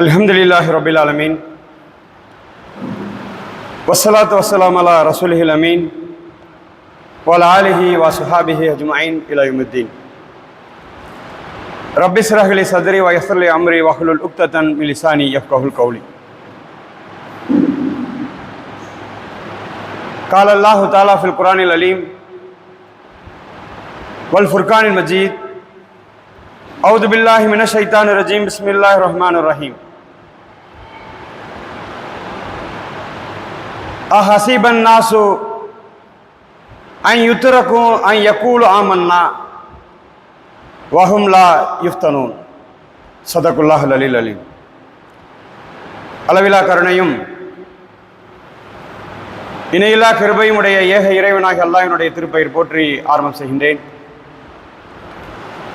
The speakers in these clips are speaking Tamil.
அல்ஹம்துலில்லாஹி ரப்பில் ஆலமீன் வஸ்ஸலாத்து வஸ்ஸலாமு அலா ரசூலிஹில் அமீன் வஅலா ஆலிஹி வஸஹாபிஹி அஜ்மஈன் இலா யௌமித்தீன். ரப்பி இஸ்ரஹ் லி ஸத்ரி வ யஸ்ஸிர் லி அம்ரி வஹ்லுல் உக்ததன் மின் லிசானி யஃப்கஹுல் கௌலி. قال الله تعالى في القرآن العليم والفرقان المجيد أعوذ بالله من الشيطان الرجيم بسم الله الرحمن الرحيم. أحسب الناس أن يتركوا أن يقولوا آمنا وهم لا يفتنون. صدق الله العلي العليم. அளவிலா கருணையும் இணையில்லா கிருபையும் உடைய ஏக இறைவனாகிய அல்லாஹ்வினுடைய திருப்பெயர் போற்றி ஆரம்பம் செய்கின்றேன்.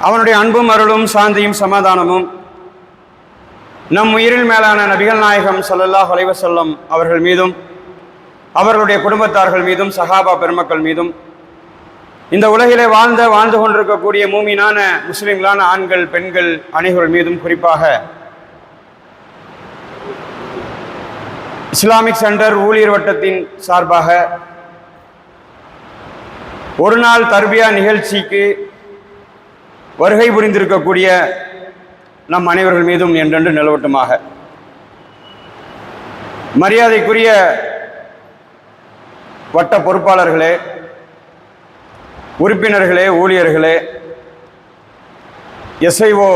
அவனுடைய அன்பும் அருளும் சாந்தியும் சமாதானமும் நம் உயிரில் மேலான நபிகள் நாயகம் ஸல்லல்லாஹு அலைஹி வஸல்லம் அவர்கள் மீதும் அவர்களுடைய குடும்பத்தார்கள் மீதும் சஹாபா பெருமக்கள் மீதும் இந்த உலகிலே வாழ்ந்து கொண்டிருக்கக்கூடிய மூமினான முஸ்லிம்களான ஆண்கள் பெண்கள் அனைவர்கள் மீதும் குறிப்பாக இஸ்லாமிக் சென்டர் ஊழியர் வட்டத்தின் சார்பாக ஒரு நாள் தர்பியா நிகழ்ச்சிக்கு வருகை புரிந்திருக்கக்கூடிய நம் அனைவர்கள் மீதும் என்றென்று நிலவட்டுமாக. மரியாதைக்குரிய வட்ட பொறுப்பாளர்களே, உறுப்பினர்களே, ஊழியர்களே, எஸ்ஐஓ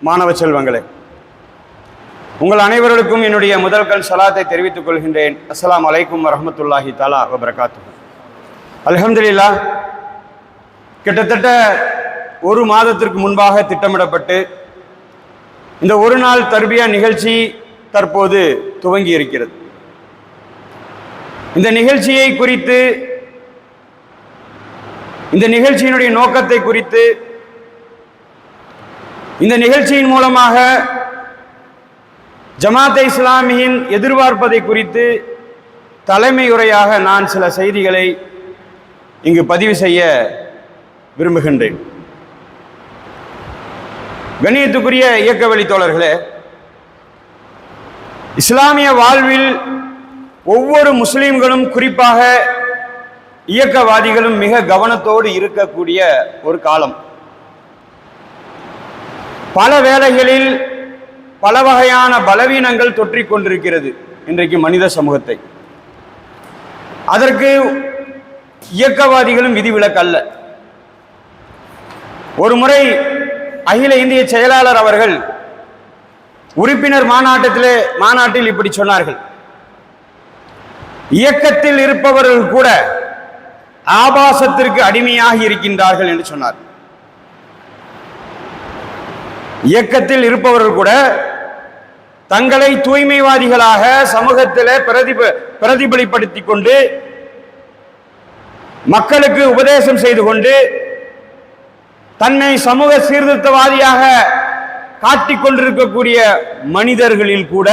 மாணவ செல்வங்களே, உங்கள் அனைவர்களுக்கும் என்னுடைய முதல் கண் சலாத்தை தெரிவித்துக் கொள்கின்றேன். அஸ்ஸலாமு அலைக்கும் வரஹ்மத்துல்லாஹி தஆலா வ பரகாத்துஹு. அல்ஹம்துலில்லாஹ், கிட்டத்தட்ட ஒரு மாதத்திற்கு முன்பாக திட்டமிடப்பட்டு இந்த ஒரு நாள் தர்பியா நிகழ்ச்சி தற்போது துவங்கி இருக்கிறது. இந்த நிகழ்ச்சியை குறித்து, இந்த நிகழ்ச்சியினுடைய நோக்கத்தை குறித்து, இந்த நிகழ்ச்சியின் மூலமாக ஜமாத் இஸ்லாமியின் எதிர்பார்ப்பதை குறித்து தலைமை உரையாக நான் சில செய்திகளை இங்கு பதிவு செய்ய விரும்புகின்றேன். கண்ணியத்துக்குரிய இயக்க வழி தோழர்களே, இஸ்லாமிய வாழ்வில் ஒவ்வொரு முஸ்லிம்களும், குறிப்பாக இயக்கவாதிகளும் மிக கவனத்தோடு இருக்கக்கூடிய ஒரு காலம். பல வேளைகளில் பல வகையான பலவீனங்கள் தொற்றிக் கொண்டிருக்கிறது இன்றைக்கு மனித சமூகத்தை. அதற்கு இயக்கவாதிகளும் விதிவிலக்கல்ல. ஒரு முறை அகில இந்திய செயலாளர் அவர்கள் உறுப்பினர் மாநாட்டில் இப்படி சொன்னார்கள்: இயக்கத்தில் இருப்பவர்கள் கூட ஆபாசத்திற்கு அடிமையாகி இருக்கின்றார்கள் என்று சொன்னார். இயக்கத்தில் இருப்பவர்கள் கூட தங்களை தூய்மைவாதிகளாக சமூகத்தில் பிரதிபலிப்படுத்திக் கொண்டு, மக்களுக்கு உபதேசம் செய்து கொண்டு, தன்னை சமூக சீர்திருத்தவாதியாக காட்டிக் கொண்டிருக்கக்கூடிய மனிதர்களில் கூட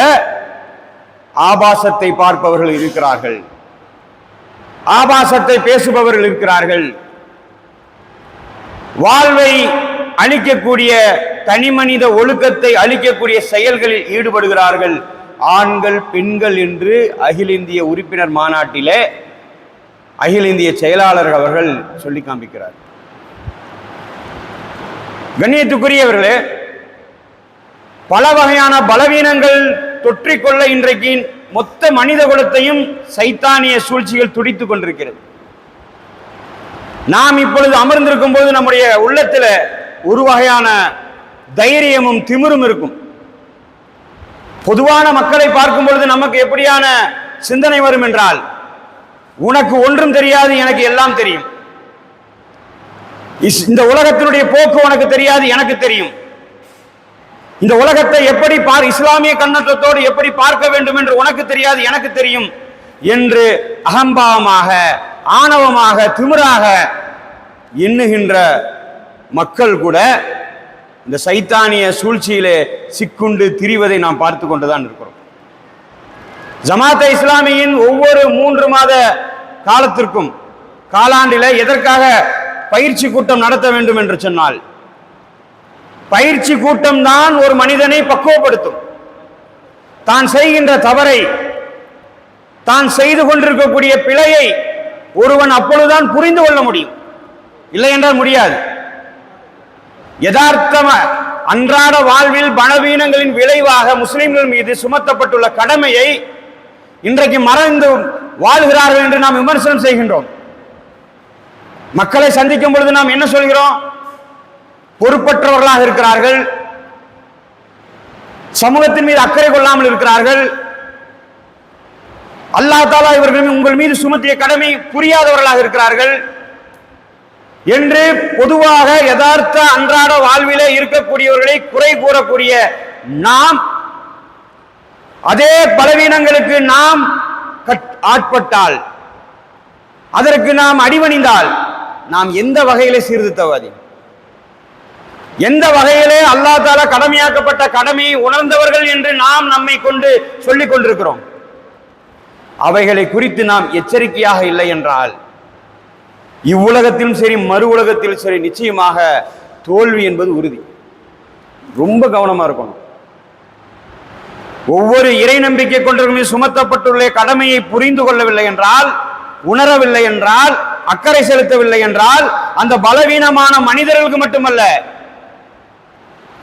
ஆபாசத்தை பார்ப்பவர்கள் இருக்கிறார்கள், ஆபாசத்தை பேசுபவர்கள் இருக்கிறார்கள். வாழ்வை அழிக்கக்கூடிய, தனி மனித ஒழுக்கத்தை அழிக்கக்கூடிய செயல்களில் ஈடுபடுகிறார்கள் ஆண்கள் பெண்கள் என்று அகில இந்திய உறுப்பினர் மாநாட்டிலே அகில இந்திய செயலாளர் அவர்கள் சொல்லி காண்பிக்கிறார். கண்ணியத்துக்குரியவர்களே, பல வகையான பலவீனங்கள் தொற்றிக்கொள்ள இன்றைக்கு மொத்த மனித குலத்தையும் சைத்தானிய சூழ்ச்சிகள் துடித்துக் கொண்டிருக்கிறது. நாம் இப்பொழுது அமர்ந்திருக்கும் போது நம்முடைய உள்ளத்தில் ஒரு வகையான தைரியமும் திமிரும் இருக்கும். பொதுவான மக்களை பார்க்கும் பொழுது நமக்கு எப்படியான சிந்தனை வரும் என்றால், உனக்கு ஒன்றும் தெரியாது, எனக்கு எல்லாம் தெரியும். இந்த உலகத்தினுடைய போக்கு உனக்கு தெரியாது, எனக்கு தெரியும். இந்த உலகத்தை எப்படி இஸ்லாமிய கண்ணோட்டத்தோடு எப்படி பார்க்க வேண்டும் என்று உனக்கு தெரியாது, எனக்கு தெரியும் என்று அகம்பாவமாக, ஆணவமாக, திமிராக எண்ணுகின்ற மக்கள் கூட இந்த சைத்தானிய சூழ்ச்சியிலே சிக்குண்டு திரிவதை நாம் பார்த்து கொண்டுதான் இருக்கிறோம். ஜமாத் இஸ்லாமியின் ஒவ்வொரு 3 மாத காலத்திற்கும் காலாண்டில எதற்காக பயிற்சி கூட்டம் நடத்த வேண்டும் என்று சொன்னால், பயிற்சி கூட்டம் தான் ஒரு மனிதனை பக்குவப்படுத்தும். தான் செய்கின்ற தவறை, தான் செய்து கொண்டிருக்கக்கூடிய பிழையை ஒருவன் அப்பொழுதுதான் புரிந்து கொள்ள முடியும், இல்லை என்றால் முடியாது. யதார்த்தம அன்றாட வாழ்வில் பலவீனங்களின் விளைவாக முஸ்லிம்கள் மீது சுமத்தப்பட்டுள்ள கடமையை இன்றைக்கு மறந்து வாழ்கிறார்கள் என்று நாம் விமர்சனம் செய்கின்றோம். மக்களை சந்திக்கும் பொழுது நாம் என்ன சொல்கிறோம்? பொறுப்பற்றவர்களாக இருக்கிறார்கள், சமூகத்தின் மீது அக்கறை கொள்ளாமல் இருக்கிறார்கள், அல்லாஹ் தஆலா இவர்கள் உங்கள் மீது சுமத்திய கடமை புரியாதவர்களாக இருக்கிறார்கள் என்று பொதுவாக யதார்த்த அன்றாட வாழ்விலே இருக்கக்கூடியவர்களை குறை கூறக்கூடிய நாம் அதே பலவீனங்களுக்கு நாம் ஆட்பட்டால், அதற்கு நாம் அடிபணிந்தால், நாம் எந்த வகையிலே சீர்திருத்தவாதி? எந்த வகையிலே அல்லாஹ் தஆலா கடமையாக்கப்பட்ட கடமையை உணர்ந்தவர்கள் என்று நாம் நம்மை கொண்டு சொல்லிக் கொண்டிருக்கிறோம்? அவைகளை குறித்து நாம் எச்சரிக்கையாக இல்லை என்றால் இவ்வுலகத்திலும் சரி மறு உலகத்திலும் சரி நிச்சயமாக தோல்வி என்பது உறுதி. ரொம்ப கவனமா இருக்கணும். ஒவ்வொரு இறை நம்பிக்கை கொண்டவர்களும் சுமத்தப்பட்டுள்ள கடமையை புரிந்து கொள்ளவில்லை என்றால், உணரவில்லை என்றால், அக்கறை செலுத்தவில்லை என்றால், அந்த பலவீனமான மனிதர்களுக்கு மட்டுமல்ல,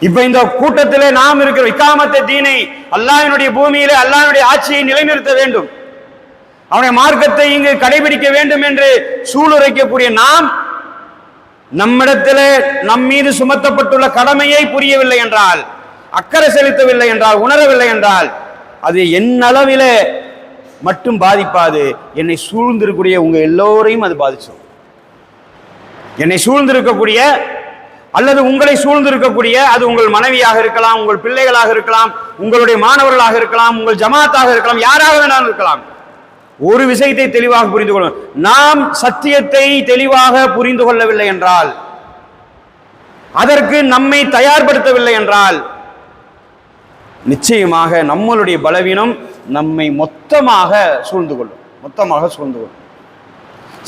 இப்ப இந்த கூட்டத்திலே நாம் இருக்கிற இக்காமத்தை தீனை, அல்லாஹ்வினுடைய பூமியிலே அல்லாஹ்வினுடைய ஆட்சியை நிலைநிறுத்த வேண்டும், அவனுடைய மார்க்கத்தை இங்கு கடைபிடிக்க வேண்டும் என்று சூளுரைக்கக்கூடிய நாம் நம்மிடத்திலே நம் மீது சுமத்தப்பட்டுள்ள கடமையை புரியவில்லை என்றால், அக்கறை செலுத்தவில்லை என்றால், உணரவில்லை என்றால், அது என்னளவிலே மட்டும் பாதிப்பாது, என்னை சூழ்ந்திருக்கக்கூடிய உங்க எல்லோரையும் அது பாதிச்சோம். என்னை சூழ்ந்திருக்கக்கூடிய அல்லது உங்களை சூழ்ந்திருக்கக்கூடிய, அது உங்கள் மனைவியாக இருக்கலாம், உங்கள் பிள்ளைகளாக இருக்கலாம், உங்களுடைய மாணவர்களாக இருக்கலாம், உங்கள் ஜமாத்தாக இருக்கலாம், யாராக வேணாலும் இருக்கலாம். ஒரு விஷயத்தை தெளிவாக புரிந்து கொள்ளும், நாம் சத்தியத்தை தெளிவாக புரிந்து கொள்ளவில்லை என்றால், அதற்கு நம்மை தயார்படுத்தவில்லை என்றால், நிச்சயமாக நம்மளுடைய பலவீனம் நம்மை மொத்தமாக சூழ்ந்து கொள்ளும்.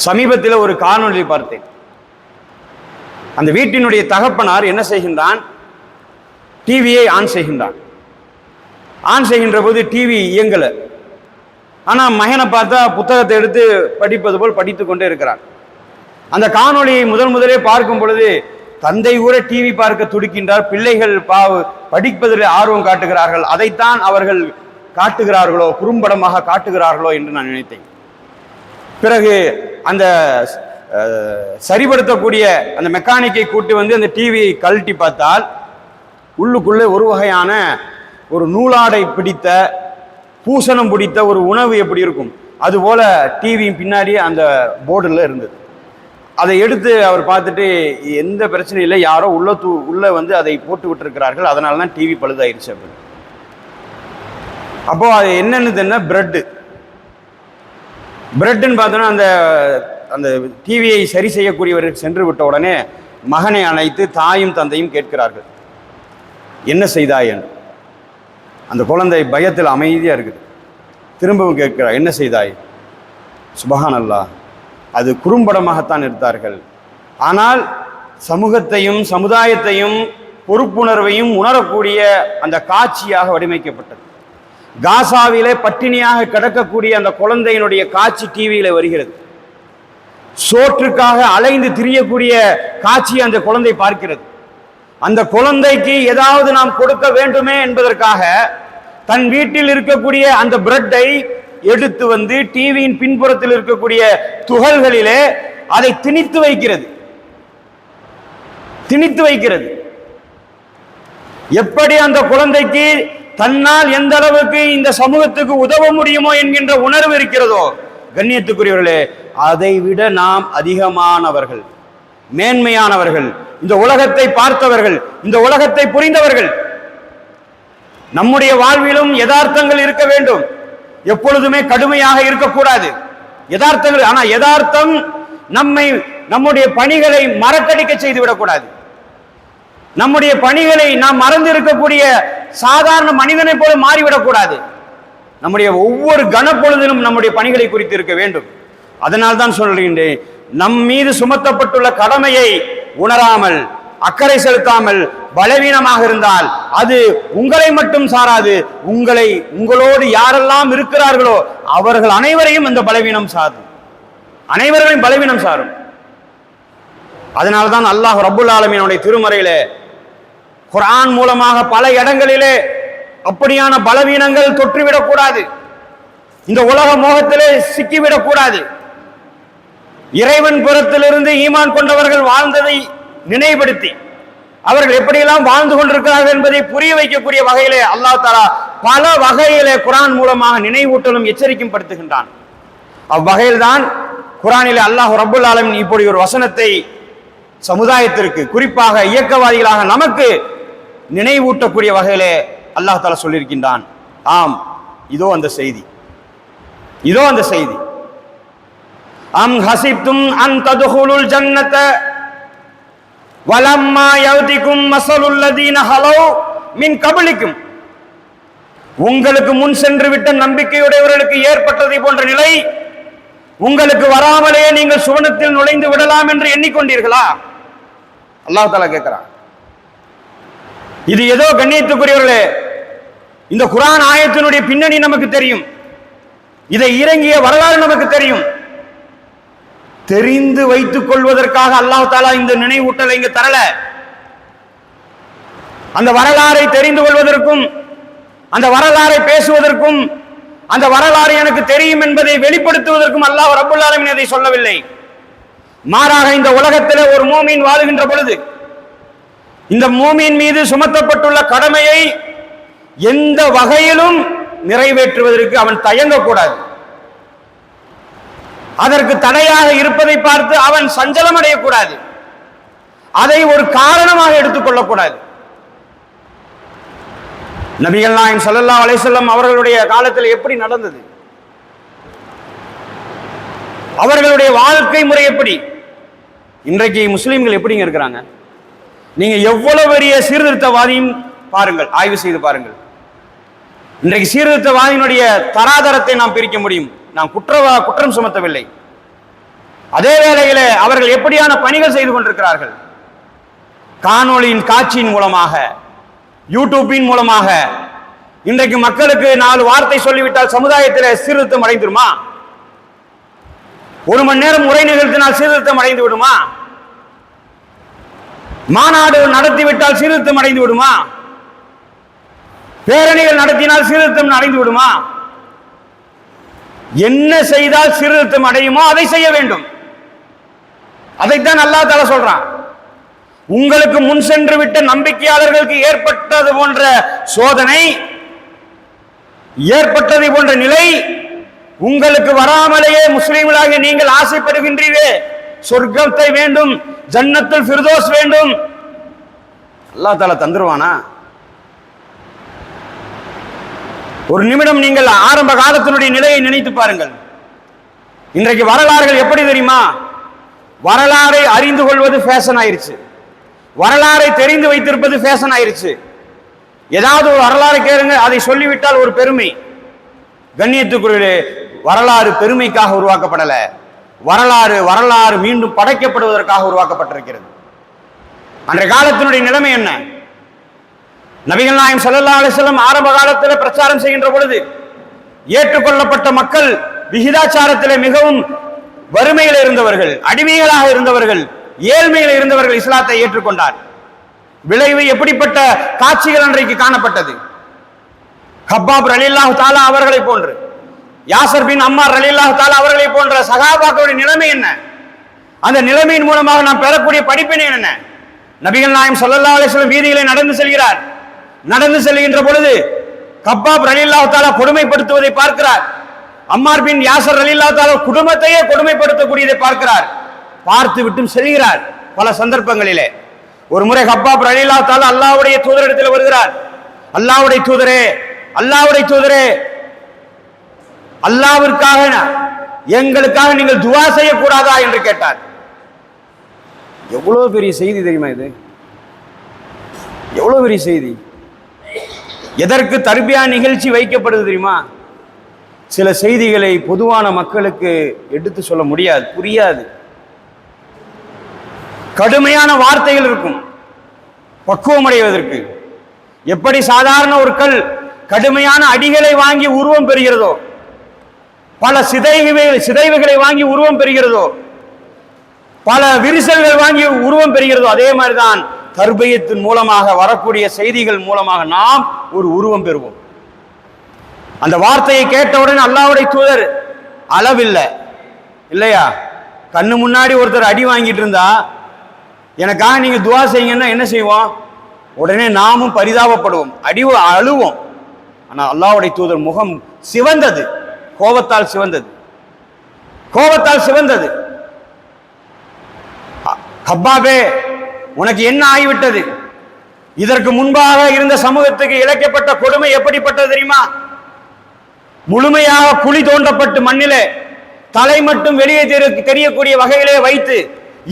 சமீபத்தில் ஒரு காணொளி பார்த்தேன். அந்த வீட்டினுடைய தகப்பனார் என்ன செய்கின்றான்? டிவியை ஆன் செய்கின்றான். ஆன் செய்கின்ற போது டிவி இயங்கல. ஆனா மகனை பார்த்தா புத்தகத்தை எடுத்து படிப்பது போல் படித்துக் கொண்டே இருக்கிறான். அந்த காணொளியை முதலே பார்க்கும் பொழுது தந்தை கூட டிவி பார்க்க துடிக்கின்றார், பிள்ளைகள் படிப்பதில் ஆர்வம் காட்டுகிறார்கள், அதைத்தான் அவர்கள் காட்டுகிறார்களோ, குறும்படமாக காட்டுகிறார்களோ என்று நான் நினைத்தேன். பிறகு அந்த சரிபடுத்தக்கூடிய அந்த மெக்கானிக்கை கூட்டி வந்து அந்த டிவியை கழட்டி பார்த்தால் உள்ளுக்குள்ளே ஒரு வகையான ஒரு நூலாடை பிடித்த, பூசணம் பிடித்த ஒரு உணவு எப்படி இருக்கும் அதுபோல டிவியும் பின்னாடி அந்த போர்டில் இருந்தது. அதை எடுத்து அவர் பார்த்துட்டு, எந்த பிரச்சனையும் இல்லை, யாரோ உள்ள வந்து அதை போட்டு விட்டுருக்கிறார்கள், அதனால தான் டிவி பழுதாயிருச்சு அப்படின்னு. அப்போ அது என்னன்னு தெரியல, பிரெட்டுன்னு பார்த்தோன்னா அந்த டிவியை சரி செய்யக்கூடியவர்கள் சென்று விட்ட உடனே மகனை அழைத்து தாயும் தந்தையும் கேட்கிறார்கள், என்ன செய்தாய் என்று. அந்த குழந்தை பயத்தில் அமைதியாக இருக்குது. திரும்பவும் கேட்கிறார், என்ன செய்தாய்? சுபஹான் அல்லாஹ், அது குறும்படமாகத்தான் எடுத்தார்கள், ஆனால் சமூகத்தையும் சமுதாயத்தையும் பொறுப்புணர்வையும் உணரக்கூடிய அந்த காட்சியாக வடிவமைக்கப்பட்டது. காசாவிலே பட்டினியாக கிடக்கக்கூடிய அந்த குழந்தையினுடைய காட்சி டிவியில வருகிறது. சோற்றுக்காக அலைந்து திரியக்கூடிய காட்சி அந்த குழந்தை பார்க்கிறது. அந்த குழந்தைக்கு ஏதாவது நாம் கொடுக்க வேண்டுமே என்பதற்காக தன் வீட்டில் இருக்கக்கூடிய அந்த பிரெட்டை எடுத்து வந்து டிவியின் பின்புறத்தில் இருக்கக்கூடிய துகள்களிலே அதை திணித்து வைக்கிறது. எப்படி அந்த குழந்தைக்கு தன்னால் எந்த அளவுக்கு இந்த சமூகத்துக்கு உதவ முடியுமோ என்கின்ற உணர்வு இருக்கிறதோ, கண்ணியத்துக்குரியவர்களே, அதை விட நாம் அதிகமானவர்கள், மேன்மையானவர்கள், இந்த உலகத்தை பார்த்தவர்கள், இந்த உலகத்தை புரிந்தவர்கள். நம்முடைய வாழ்விலும் யதார்த்தங்கள் இருக்க வேண்டும், எப்பொழுதுமே கடுமையாக இருக்கக்கூடாது. யதார்த்தங்கள், ஆனா யதார்த்தம் நம்முடைய பணிகளை மறக்கடிக்க செய்து விடக்கூடாது. நம்முடைய பணிகளை நாம் மறந்து இருக்கக்கூடிய சாதாரண மனிதனை போல மாறிவிடக்கூடாது. நம்முடைய ஒவ்வொரு கணப்பொழுதிலும் நம்முடைய பணிகளை குறித்து இருக்க வேண்டும். அதனால் தான் சொல்கின்றேன், நம் மீது சுமத்தப்பட்டுள்ள கடமையை உணராமல் அக்கறை செலுத்தாமல் பலவீனமாக இருந்தால் அது உங்களை மட்டும் சாராது, உங்களோடு யாரெல்லாம் இருக்கிறார்களோ அவர்கள் அனைவரையும் இந்த பலவீனம் சாரும், அனைவர்களையும் பலவீனம் சாரும். அதனால்தான் அல்லாஹ் ரப்புல் ஆலமீனுடைய திருமறையிலே குர்ஆன் மூலமாக பல இடங்களிலே அப்படியான பலவீனங்கள் தொற்றுவிடக் கூடாது, இந்த உலக மோகத்திலே சிக்கிவிடக் கூடாது. இறைவன் புறத்திலிருந்து ஈமான் கொண்டவர்கள் வாழ்ந்ததை நினைவுபடுத்தி அவர்கள் எப்படியெல்லாம் வாழ்ந்து கொண்டிருக்கிறார்கள் என்பதை புரிய வைக்கக்கூடிய வகையிலே அல்லாஹ் தஆலா பல வகையிலே குர்ஆன் மூலமாக நினைவூட்டலும் எச்சரிக்கையும் படுத்துகின்றான். அவ்வகையில் தான் குர்ஆனிலே அல்லாஹ் ரப்புல் ஆலமீன் இப்படி ஒரு வசனத்தை சமுதாயத்திற்கு, குறிப்பாக இயக்கவாதிகளாக நமக்கு நினைவூட்டக்கூடிய வகையிலே அல்லாஹ் தஆலா சொல்லியிருக்கின்றான். ஆம், இதோ அந்த செய்தி, இதோ அந்த செய்தி. அம் ஹசிப்தும் அன் ததுகுலுல் ஜன்னத வலம்மா யௌதிகும் மஸலுல் லதீன ஹலௌ மின் கப்லிக்கும். உங்களுக்கு முன் சென்று விட்ட நம்பிக்கையுடையவர்களுக்கு ஏற்பட்டதை போன்ற நிலை உங்களுக்கு வராமலே நீங்கள் சுவனத்தில் நுழைந்து விடலாம் என்று எண்ணிக்கொண்டீர்களா? அல்லாஹ் தஆலா கேட்கிறான். இது ஏதோ கண்ணியத்துக்குரியவர்களே, இந்த குர்ஆன் ஆயத்தினுடைய பின்னணி நமக்கு தெரியும், இதை இறங்கிய வரலாறு நமக்கு தெரியும். தெரிந்து வைத்துக் கொள்வதற்காக அல்லாஹ் தஆலா இந்த நினைவூட்டலை இங்கு தரல. அந்த வரலாறை தெரிந்து கொள்வதற்கும், அந்த வரலாறை பேசுவதற்கும், அந்த வரலாறு எனக்கு தெரியும் என்பதை வெளிப்படுத்துவதற்கும் அல்லாஹ் ரப்புல் ஆலமீன் அதை சொல்லவில்லை. மாறாக இந்த உலகத்தில் ஒரு மூமின் வாழுகின்ற பொழுது இந்த மூமின் மீது சுமத்தப்பட்டுள்ள கடமையை எந்த வகையிலும் நிறைவேற்றுவதற்கு அவன் தயங்கக்கூடாது. அதற்கு தடையாக இருப்பதை பார்த்து அவன் சஞ்சலம் அடையக்கூடாது, அதை ஒரு காரணமாக எடுத்துக்கொள்ளக்கூடாது. நபிகள் நாயகம் ஸல்லல்லாஹு அலைஹி வஸல்லம் அவர்களுடைய காலத்தில் எப்படி நடந்தது, அவர்களுடைய வாழ்க்கை முறை எப்படி, இன்றைக்கு முஸ்லிம்கள் எப்படிங்க இருக்கிறாங்க? நீங்க எவ்வளவு பெரிய சீர்திருத்தவாதியும் பாருங்கள், ஆய்வு செய்து பாருங்கள். இன்றைக்கு சீர்திருத்தவாதியினுடைய தராதரத்தை நாம் பிரிக்க முடியும். நாம் குற்றம் சுமத்தவில்லை. அதே வேளையில அவர்கள் எப்படியான பணிகள் செய்து கொண்டிருக்கிறார்கள்? காணொளியின் காட்சியின் மூலமாக, யூடியூப்பின் மூலமாக இன்றைக்கு மக்களுக்கு 4 வார்த்தை சொல்லிவிட்டால் சமுதாயத்தில் சீர்திருத்தம் அடைந்துருமா? 1 மணி நேரம் உரை நிகழ்த்தினால் சீர்திருத்தம் அடைந்து விடுமா? மாநாடு நடத்திவிட்டால் சீர்திருத்தம் அடைந்து விடுமா? பேரணிகள் நடத்தினால் சீர்திருத்தம் அடைந்து விடுமா? என்ன செய்தால் சீர்திருத்தம் அடையுமோ அதை செய்ய வேண்டும். அதைத்தான் அல்லாஹ் தஆலா சொல்றான். உங்களுக்கு முன் சென்று விட்ட நம்பிக்கையாளர்களுக்கு ஏற்பட்டது போன்ற சோதனை, ஏற்பட்டதை போன்ற நிலை உங்களுக்கு வராமலேயே முஸ்லிம்களாக நீங்கள் ஆசைப்படுகின்றீர்களே, சொர்க்கத்தை வேண்டும், ஜன்னத்துல் ஃபிர்தௌஸ் வேண்டும், அல்லாஹ் தஆலா தந்துருவானா? ஒரு நிமிடம் நீங்கள் ஆரம்ப காலத்தினுடைய நிலையை நினைத்து பாருங்கள். இன்றைக்கு வரலாறுகள் எப்படி தெரியுமா? வரலாறை அறிந்து கொள்வது ஃபேஷன் ஆயிருச்சு, வரலாறை தெரிந்து வைத்திருப்பது ஃபேஷன் ஆயிருச்சு. ஏதாவது ஒரு வரலாறு கேளுங்க, அதை சொல்லிவிட்டால் ஒரு பெருமை. கண்ணியத்துக்குரிய வரலாறு பெருமைக்காக உருவாக்கப்படல, வரலாறு மீண்டும் படைக்கப்படுவதற்காக உருவாக்கப்பட்டிருக்கிறது. அன்றைய காலத்தினுடைய நிலைமை என்ன? நபிகள் நாயகம் ஸல்லல்லாஹு அலைஹி வஸல்லம் ஆரம்ப காலத்தில் பிரச்சாரம் செய்கின்ற பொழுது ஏற்றுக்கொள்ளப்பட்ட மக்கள் விகிதாச்சாரத்தில் மிகவும் வறுமையில் இருந்தவர்கள், அடிமைகளாக இருந்தவர்கள், ஏழ்மையில் இருந்தவர்கள் இஸ்லாத்தை ஏற்றுக்கொண்டார். விளைவு எப்படிப்பட்ட காட்சிகள் அன்றைக்கு காணப்பட்டது? கப்பாப் ரலியல்லாஹு தஆலா அவர்களை போன்று, யாசர் பின் அம்மார் ரலியல்லாஹு தஆலா அவர்களை போன்ற சஹாபாக்களுடைய நிலைமை என்ன? அந்த நிலைமையின் மூலமாக நாம் பெறக்கூடிய படிப்பினை என்ன? நபிகள் நாயகம் ஸல்லல்லாஹு அலைஹி வஸல்லம் வீதியிலே நடந்து செல்கிறார். நடந்து செல்கின்ற பொழுது கப்பாப் ரலியல்லாஹு தஆலா கொடுமைப்படுத்துவதை பார்க்கிறார். அம்மார் பின் யாசர் ரலியல்லாஹு தஆலா குடும்பத்தையே கொடுமைப்படுத்தக்கூடியதை பார்க்கிறார். பார்த்து விட்டும் செல்கிறார். பல சந்தர்ப்பங்களிலே ஒரு முறை கப்பாப் ரலியல்லாஹு தஆலா அல்லாஹ்வுடைய தூதரிடத்தில் வருகிறார். அல்லாஹ்வுடைய தூதரே, அல்லாஹ்விற்காக எங்களுக்காக நீங்கள் துஆ செய்யக்கூடாதா என்று கேட்டார். எவ்வளவு பெரிய செய்தி தெரியுமா இது? எவ்வளவு பெரிய செய்தி! எதற்கு தர்பியா நிகழ்ச்சி வைக்கப்படுது தெரியுமா? சில செய்திகளை பொதுவான மக்களுக்கு எடுத்து சொல்ல முடியாது, புரியாது. கடுமையான வார்த்தைகள் இருக்கும், பக்குவமடைவதற்கு. எப்படி சாதாரண ஒரு கல் கடுமையான அடிகளை வாங்கி உருவம் பெறுகிறதோ, பல சிதைவுகளை வாங்கி உருவம் பெறுகிறதோ, பல விரிசல்கள் வாங்கி உருவம் பெறுகிறதோ, அதே மாதிரிதான் தர்பியத்தின் மூலமாக வரக்கூடிய செய்திகள் மூலமாக நாம் ஒரு உருவம் பெறுவோம். அந்த வார்த்தையை கேட்டவுடன் அல்லாஹ்வுடைய தூதர் அளவில்லை இல்லையா, கண்ணு முன்னாடி ஒருத்தர் அடி வாங்கிட்டு இருந்தா எனக்காக நீங்க துவா செய்யுங்கன்னா என்ன செய்வோம்? உடனே நாமும் பரிதாபப்படுவோம், அழுவோம். ஆனால் அல்லாஹ்வுடைய தூதர் முகம் சிவந்தது, கோபத்தால் சிவந்தது, கோபத்தால் சிவந்தது. ஹப்பாபே, உனக்கு என்ன ஆகிவிட்டது? இதற்கு முன்பாக இருந்த சமூகத்துக்கு இழைக்கப்பட்ட கொடுமை எப்படிப்பட்டது தெரியுமா? முழுமையாக குழி தோண்டப்பட்டு மண்ணிலே தலை மட்டும் வெளியே தெரியக்கூடிய வகையிலே வைத்து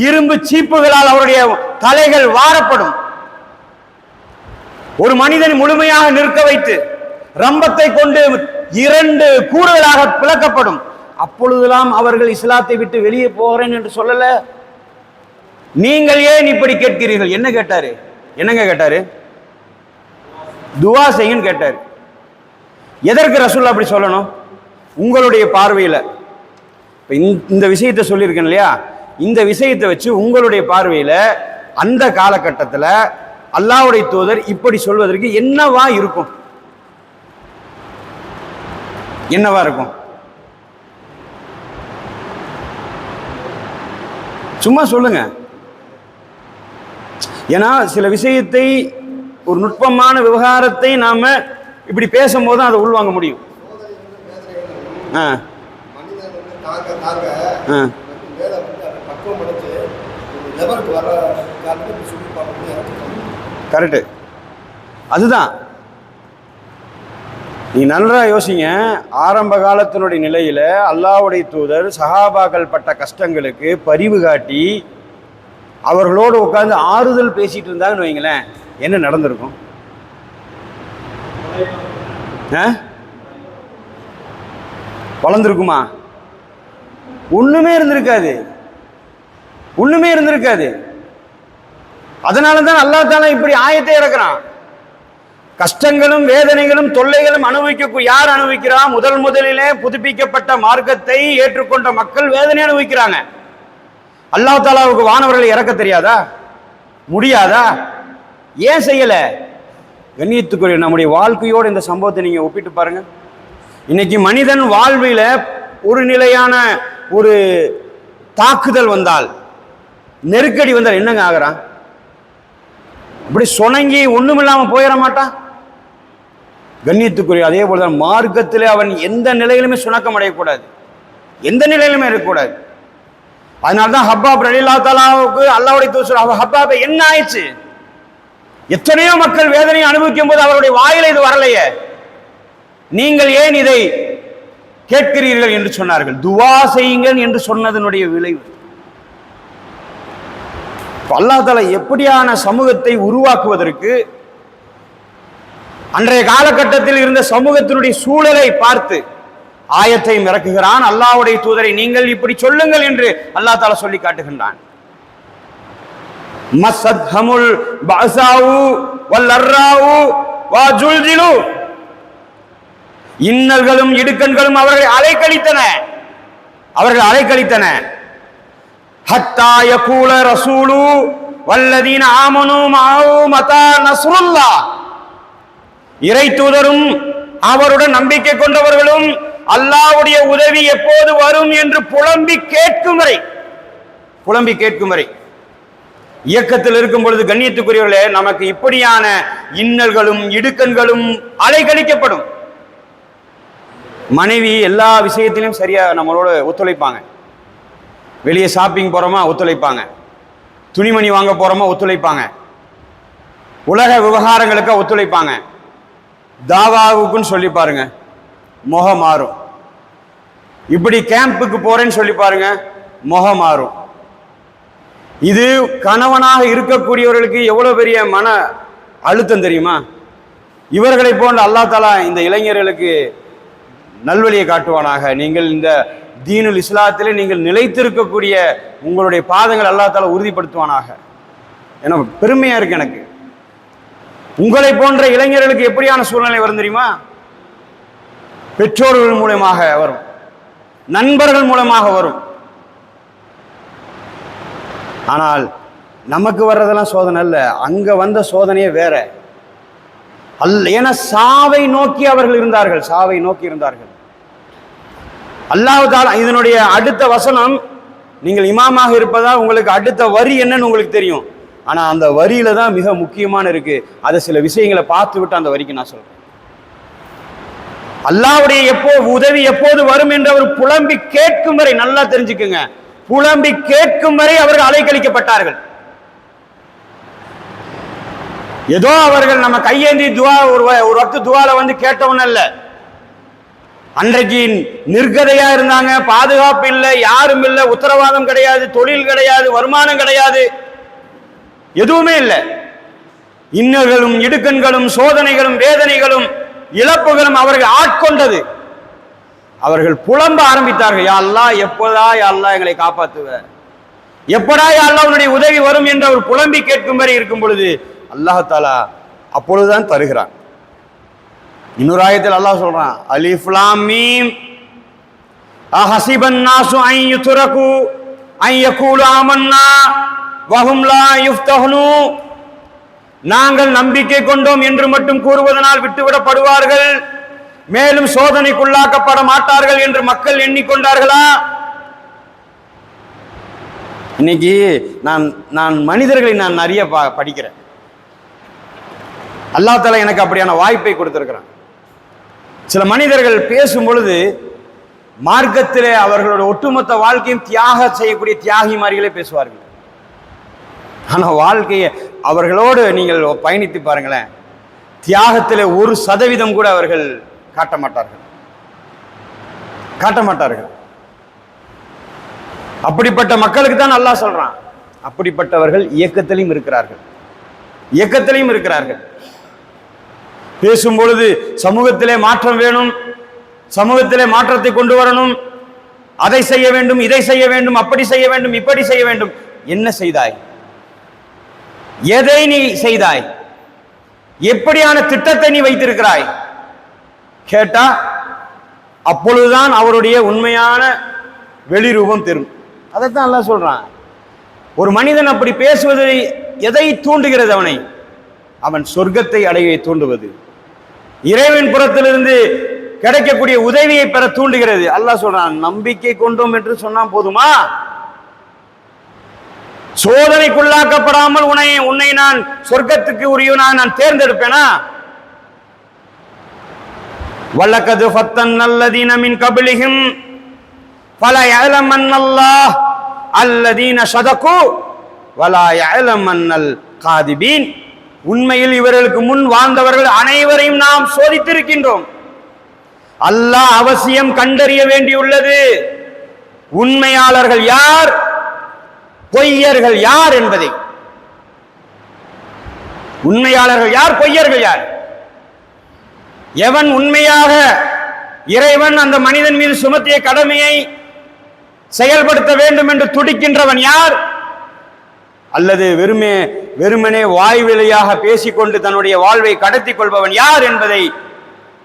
இரும்பு சீப்புகளால் அவருடைய தலைகள் வாரப்படும். ஒரு மனிதன் முழுமையாக நிற்க வைத்து ரம்பத்தை கொண்டு 2 கூறுகளாக பிளக்கப்படும். அப்பொழுதெல்லாம் அவர்கள் இஸ்லாத்தை விட்டு வெளியே போகிறேன் என்று சொல்லல. நீங்கள் ஏன் இப்படி கேட்கிறீர்கள்? என்ன கேட்டாரு? என்னங்க கேட்டாரு? துவா செய்யுன்னு கேட்டாரு. எதற்கு ரசூல் அப்படி சொல்லணும்? உங்களுடைய பார்வையில் இந்த விஷயத்தை சொல்லியிருக்கேன் இல்லையா, இந்த விஷயத்தை வச்சு உங்களுடைய பார்வையில் அந்த காலகட்டத்தில் அல்லாஹ்வுடைய தூதர் இப்படி சொல்வதற்கு என்னவா இருக்கும்? என்னவா இருக்கும்? சும்மா சொல்லுங்க. ஏன்னா சில விஷயத்தை, ஒரு நுட்பமான விவகாரத்தை நாம இப்படி பேசும்போது அதை உள்வாங்க முடியும். கரெக்டு, அதுதான். நீ நல்லா யோசிங்க. ஆரம்ப காலத்தினுடைய நிலையில அல்லாஹ்வுடைய தூதர் சஹாபாக்கள் பட்ட கஷ்டங்களுக்கு பரிவு காட்டி அவர்களோடு உட்கார்ந்து ஆறுதல் பேசிட்டு இருந்தாங்கன்னு வைங்களேன், என்ன நடந்திருக்கும்? வளர்ந்துருக்குமா? ஒண்ணுமே இருந்திருக்காது, ஒண்ணுமே இருந்திருக்காது. அதனாலதான் அல்லாஹ் தஆலா இப்படி ஆயத்தை இறக்குறான். கஷ்டங்களும் வேதனைகளும் தொல்லைகளும் யார் அனுபவிக்கிறா? முதலிலே புதுப்பிக்கப்பட்ட மார்க்கத்தை ஏற்றுக்கொண்ட மக்கள் வேதனை அனுபவிக்கிறாங்க. அல்லாஹ் தஆலாவுக்கு வானவர்களை இறக்க தெரியாதா? முடியாதா? ஏன் செய்யல? கண்ணியத்துக்குரிய நம்முடைய வாழ்க்கையோடு இந்த சம்பவத்தை நீங்க ஒப்பிட்டு பாருங்க. இன்னைக்கு மனிதன் வாழ்வில ஒரு நிலையான ஒரு தாக்குதல் வந்தால், நெருக்கடி வந்தால் என்னங்க ஆகிறான்? இப்படி சொனங்கி ஒண்ணுமில்லாம போயிட மாட்டான். கண்ணியத்துக்குரிய அதே போலதான் மார்க்கத்திலே அவன் எந்த நிலையிலுமே சுணக்கம் அடையக்கூடாது, எந்த நிலையிலுமே இருக்கக்கூடாது. அதனால்தான் ஹப்பாப் ரலியல்லாஹு தஆலாவுக்கு அல்லாஹ்வுடைய தூதர் ஹப்பாபே என்ன ஆயிடுச்சு? எத்தனையோ மக்கள் வேதனையை அனுபவிக்கும் போது அவருடைய வாயில இது வரலையே, நீங்கள் ஏன் இதை கேட்கிறீர்கள் என்று சொன்னார்கள். துவா செய்யுங்கள் என்று சொன்னதனுடைய விளைவு. அல்லாஹ் தஆலா எப்படியான சமூகத்தை உருவாக்குவதற்கு அன்றைய காலகட்டத்தில் இருந்த சமூகத்தினுடைய சூழலை பார்த்து ஆயத்தை இறக்குகிறான். அல்லாஹ்வுடைய தூதரை நீங்கள் இப்படி சொல்லுங்கள் என்று அல்லாஹ் தஆலா சொல்லி காட்டுகின்றான். மஸ்ஸத்ஹமுல் பஅஸாவு வல்லர்ராவு வஜுல்ஜிலு, இன்னல்களும் இடுக்கண்களும் அவர்களை அலைக்கழித்தன. ஹத்தா யகூல ரசூலு வல்லதீன ஆமனு மஅஹு மதா நஸ்ருல்லாஹ், இறை தூதரும் அவருடன் நம்பிக்கை கொண்டவர்களும் அல்லாஹ்வுடைய உதவி எப்போது வரும் என்று புலம்பி கேட்கும் வரை இயக்கத்தில் இருக்கும் பொழுது கண்ணியத்துக்குரியவர்களே, நமக்கு இப்படியான இன்னல்களும் இடுக்கண்களும் அலைக்கழிக்கப்படும். மனைவி எல்லா விஷயத்திலும் சரியா நம்மளோட ஒத்துழைப்பாங்க. வெளியே ஷாப்பிங் போறோமா ஒத்துழைப்பாங்க, துணிமணி வாங்க போறோமா ஒத்துழைப்பாங்க, உலக விவகாரங்களுக்கு ஒத்துழைப்பாங்க. தாவாவுக்குன்னு சொல்லி பாருங்க, முகம் மாறும். இப்படி கேம்புக்கு போறேன்னு சொல்லி பாருங்க, முகம் மாறும். இது கணவனாக இருக்கக்கூடியவர்களுக்கு எவ்வளவு பெரிய மன அழுத்தம் தெரியுமா? இவர்களை போன்ற அல்லாஹ் தஆலா இந்த இளைஞர்களுக்கு நல்வழியை காட்டுவானாக. நீங்கள் இந்த தீனுல் இஸ்லாத்திலே நீங்கள் நிலைத்திருக்கக்கூடிய உங்களுடைய பாதங்கள் அல்லாஹ் தஆலா உறுதிப்படுத்துவானாக. ஏன்னா பெருமையா இருக்கு எனக்கு. உங்களை போன்ற இளைஞர்களுக்கு எப்படியான சூழ்நிலை வரும் தெரியுமா? பெற்றோர்கள் மூலமாக வரும், நண்பர்கள் மூலமாக வரும். ஆனால் நமக்கு வர்றதெல்லாம் சோதனை அல்ல, அங்க வந்த சோதனையே வேற அல்ல. ஏன்னா சாவை நோக்கி அவர்கள் இருந்தார்கள், சாவை நோக்கி இருந்தார்கள். அல்லாஹ் தஆலா இதனுடைய அடுத்த வசனம், நீங்கள் இமாமாக இருப்பதால் உங்களுக்கு அடுத்த வரி என்னன்னு உங்களுக்கு தெரியும். ஆனா அந்த வரியில தான் மிக முக்கியமான இருக்கு. அதை சில விஷயங்களை பார்த்து விட்டு அந்த வரிக்கு நான் சொல்றேன். அல்லாஹ்வுடைய உதவி எப்போது வரும் என்று அவர் புலம்பி கேட்கும் வரை, நல்லா தெரிஞ்சுக்குங்க, புலம்பி கேட்கும் வரை அவர்கள் அலைக்கழிக்கப்பட்டார்கள். ஏதோ அவர்கள் நம்ம கையேந்தி துவா ஒரு வக்து துவால வந்து கேட்டவன் அல்ல. அன்றைக்கு நிர்கதையா இருந்தாங்க, பாதுகாப்பு இல்லை, யாரும் இல்லை, உத்தரவாதம் கிடையாது, தொழில் கிடையாது, வருமானம் கிடையாது, எதுவுமே இல்லை. இன்னல்களும் இடுக்கண்களும் சோதனைகளும் வேதனைகளும் இழப்புகளும் அவர்கள் ஆட்கொண்டது. அவர்கள் புலம்ப ஆரம்பித்தார்கள், யா அல்லாஹ் எப்போதா யா அல்லாஹ் எங்களை காப்பாத்துவ, எப்படா யா அல்லாஹ் உன்னுடைய உதவி வரும் என்று அவர் புலம்பி கேட்கும் வரை இருக்கும் பொழுது அல்லாஹ் தஆலா அப்பொழுதுதான் தருகிறான். இன்னொரு ஆயத்தில் அல்லாஹ் சொல்றான், அலிஃப் லாம் மீம் அஹஸிபன் நாசு அன் யுத்ரகு அன் யகூலு ஆமன்னா வஹும் லா யுஃப்தஹனு. நாங்கள் நம்பிக்கை கொண்டோம் என்று மட்டும் கூறுவதனால் விட்டுவிடப்படுவார்கள், மேலும் சோதனைக்குள்ளாக்கப்பட மாட்டார்கள் என்று மக்கள் எண்ணிக்கொண்டார்களா? இன்னைக்கு நான் மனிதர்களை நான் நிறைய படிக்கிறேன். அல்லாஹ் தஆலா எனக்கு அப்படியான வாய்ப்பை கொடுத்திருக்கிறான். சில மனிதர்கள் பேசும் பொழுது மார்க்கத்திலே அவர்களோட ஒட்டுமொத்த வாழ்க்கையும் தியாகம் செய்யக்கூடிய தியாகி மாதிரிகளே பேசுவார்கள். ஆனால் வாழ்க்கையை அவர்களோடு நீங்கள் பயணித்து பாருங்களேன், தியாகத்திலே 1% கூட அவர்கள் காட்ட மாட்டார்கள். அப்படிப்பட்ட மக்களுக்கு தான் அல்லாஹ் சொல்றான், அப்படிப்பட்டவர்கள் இயக்கத்திலையும் இருக்கிறார்கள். பேசும் பொழுது சமூகத்திலே மாற்றம் வேணும், சமூகத்திலே மாற்றத்தை கொண்டு வரணும், அதை செய்ய வேண்டும், இதை செய்ய வேண்டும், அப்படி செய்ய வேண்டும், இப்படி செய்ய வேண்டும். என்ன செய்தாய்? எதை நீ செய்தாய்? எப்படியான திட்டத்தை நீ வைத்திருக்கிறாய் கேட்டா அப்பொழுதுதான் அவருடைய உண்மையான வெளிரூபம் தெரியும். அதைத்தான் அல்லாஹ் சொல்றான். ஒரு மனிதன் அப்படி பேசுவது எதை தூண்டுகிறது? அவன் சொர்க்கத்தை அடைய தூண்டுவது, இறைவன் புறத்திலிருந்து கிடைக்கக்கூடிய உதவியை பெற தூண்டுகிறது. அல்லாஹ் சொல்றான், நம்பிக்கை கொண்டோம் என்று சொன்னா போதுமா? சோதனைக்குள்ளாக்கப்படாமல் உன்னை நான் சொர்க்கத்துக்கு உரியவனாக நான் தேர்ந்தெடுப்பேனா? வலக்கது ஃபத்தன்னல்லதீன மின் கப்லிஹிம் ஃபலா யஅலமன்னல்லாஹ் அல்லதீன ஸதகு வலா யஅலமன்னல் காதிபீன். உண்மையில் இவர்களுக்கு முன் வாழ்ந்தவர்கள் அனைவரையும் நாம் சோதித்திருக்கின்றோம். அல்லாஹ் அவசியம் கண்டறிய வேண்டியுள்ளது உண்மையாளர்கள் யார், பொய்யர்கள் யார் என்பதை. உண்மையாளர்கள் யார், பொய்யர்கள் யார்? எவன் உண்மையாக இறைவன் அந்த மனிதன் மீது சுமத்திய கடமையை செயல்படுத்த வேண்டும் என்று துடிக்கின்றவன் யார், அல்லது வெறுமனே வாய்வெளியாக பேசிக்கொண்டு தன்னுடைய வாழ்வை கடத்தி கொள்பவன் யார் என்பதை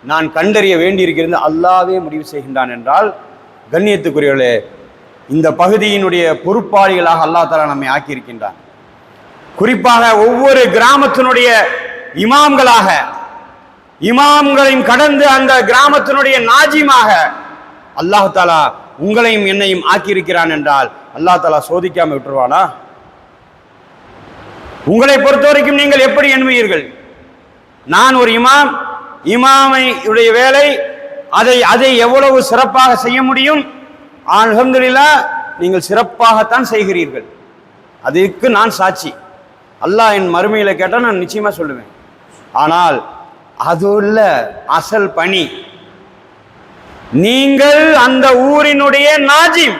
நான் கண்டறிய வேண்டியிருக்கிறது. அல்லாஹ்வே முடிவு செய்கின்றான் என்றால், கண்ணியத்துக்குரியவர்களே, இந்த பகுதியினுடைய பொறுப்பாளிகளாக அல்லாஹ் தஆலா நம்மை ஆக்கியிருக்கின்றான். குறிப்பாக ஒவ்வொரு கிராமத்தினுடைய இமாம்களாக, இமாம்களையும் கடந்து அந்த கிராமத்தினுடைய நாஜிமாக அல்லாஹ் தஆலா உங்களையும் என்னையும் ஆக்கியிருக்கிறான் என்றால் அல்லாஹ் தஆலா சோதிக்காம விட்டுருவானா? உங்களை பொறுத்த வரைக்கும் நீங்கள் எப்படி எண்ணுவீர்கள்? நான் ஒரு இமாம், இமாமையுடைய வேலை அதை எவ்வளவு சிறப்பாக செய்ய முடியும்? அல்ஹம்துலில்லாஹ், நீங்கள் சிறப்பாகத்தான் செய்கிறீர்கள், அதுக்கு நான் சாட்சி. அல்லாஹ் என் மறுமையில கேட்டால் நான் நிச்சயமா சொல்லுவேன். ஆனால் அது இல்ல அசல் பணி. நீங்கள் அந்த ஊரினுடைய நாஜிம்,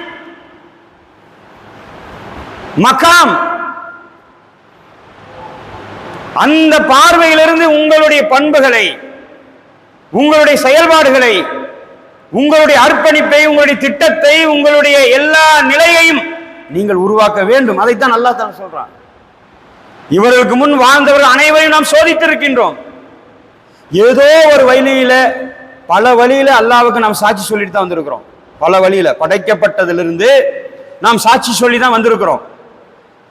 மகாம், அந்த பார்வையிலிருந்து உங்களுடைய பண்புகளை, உங்களுடைய செயல்பாடுகளை, உங்களுடைய அர்ப்பணிப்பை, உங்களுடைய திட்டத்தை, உங்களுடைய எல்லா நிலையையும் நீங்கள் உருவாக்க வேண்டும். அதைத்தான் அல்லாஹ் தஆலா சொல்றான். இவர்களுக்கு முன் வாழ்ந்தவர்கள் அனைவரையும் நாம் சோதித்திருக்கின்றோம். ஏதோ ஒரு வழியில, பல வழியில அல்லாஹ்வுக்கு நாம் சாட்சி சொல்லிட்டு தான் வந்திருக்கிறோம். பல வழியில படைக்கப்பட்டதிலிருந்து நாம் சாட்சி சொல்லி தான் வந்திருக்கிறோம்.